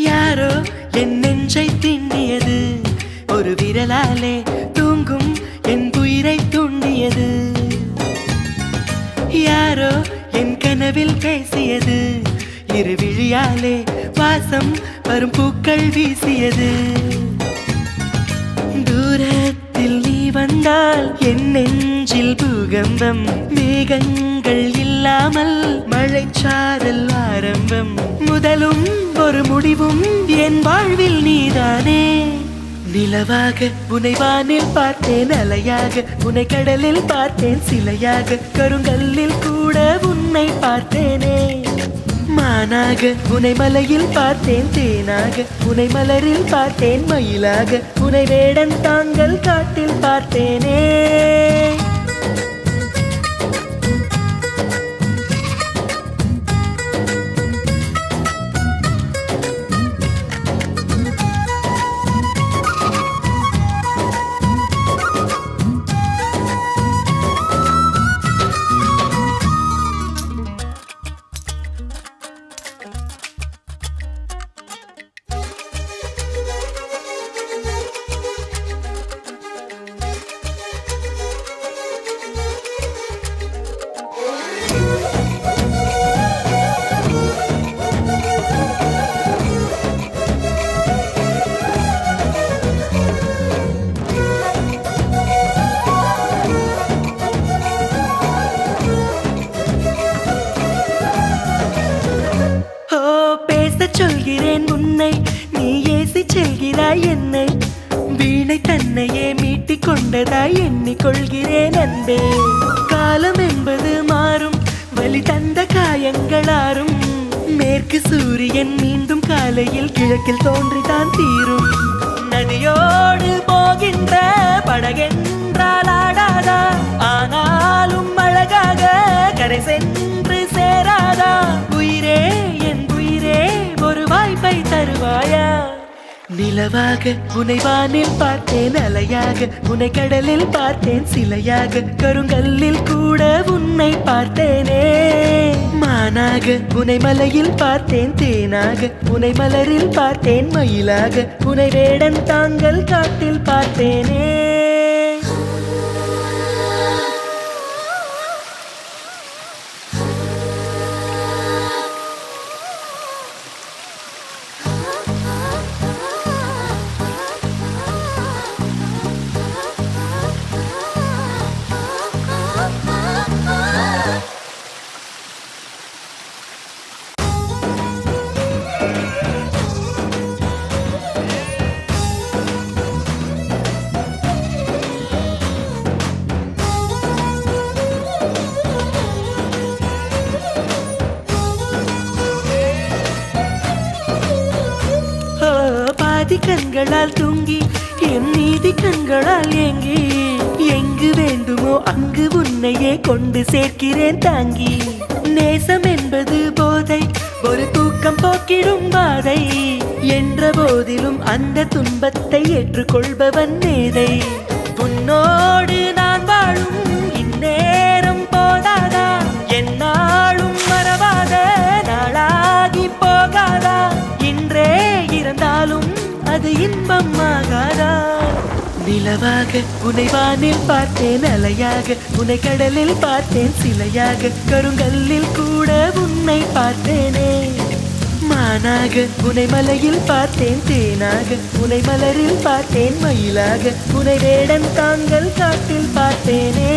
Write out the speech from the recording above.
யாரோ என் நெஞ்சை திண்ணியது, ஒரு விரலாலே தூங்கும் என் உயிரை துண்ணியது. யாரோ என் கனவில் பேசியது, இரு விழியாலே வாசம் வரும் பூக்கள் வீசியது. தூரத்தில் நீ வந்தால் என் நெஞ்சில் பூகம்பம், மேகங்கள் இல்லாமல் மழைச்சாரல் ஆரம்பம். முதலும் ஒரு முடிவும் என் வாழ்வில் நீதானே. நிலவாக உனை வானில் பார்த்தேன், அலையாக உனை கடலில் பார்த்தேன், சிலையாக கருங்கல்லில் கூட உன்னை பார்த்தேனே. மானாக உனை மலையில் பார்த்தேன், தேனாக உனை மலரில் பார்த்தேன், மயிலாக உனை வேடன் தாங்கள் காட்டில் பார்த்தேனே. சொல்கிறேன் உன்னை, நீ ஏசி செல்கிறாய் என்னை. வீணை தன்னையே மீட்டிக் கொண்டதாய் எண்ணிக்கொள்கிறேன் அன்பே. காலம் என்பது மாறும், வலி தந்த காயங்களாரும். மேற்கு சூரியன் மீண்டும் காலையில் கிழக்கில் தோன்றிதான் தீரும். நதியோடு போகின்ற படகென்றால் ஆடாதா, ஆனாலும் அழகாக கரை சென்று சேராதா. உயிரே என் உயிரே, ஒரு வாய்ப்பை தருவாயா? நிலவாக உனை வானில் பார்த்தேன், அலையாக உனை கடலில் பார்த்தேன், சிலையாக கருங்கல்லில் கூட உன்னை பார்த்தேனே. மானாக உனை மலையில் பார்த்தேன், தேனாக உனை மலரில் பார்த்தேன், மயிலாக உனை வேடன் தாங்கள் காட்டில் பார்த்தேனே. கண்களால் தூங்கி என் நீதி கண்களால் ஏங்கி, எங்கு வேண்டுமோ அங்கு உன்னையே கொண்டு சேர்க்கிறேன் தாங்கி. நேசம் என்பது போதை, ஒரு தூக்கம் போக்கிடும் பாதை. என்ற போதிலும் அந்த துன்பத்தை ஏற்றுக்கொள்பவன் மேதை. உன்னோடு நான் வாழும் இந்நேரம் போதாதா, என்னாலும் மறவாத நாளாகி போகாதா. இன்றே இருந்தாலும் அது இன்பம் ஆகாதா. நிலவாக உனை வானில் பார்த்தேன், அலையாக உனை கடலில் பார்த்தேன், சிலையாக கருங்கல்லில் கூட உன்னை பார்த்தேனே. மானாக உனை மலையில் பார்த்தேன், தேனாக உனை மலரில் பார்த்தேன், மயிலாக உனை வேடன் தாங்கள் காட்டில் பார்த்தேனே.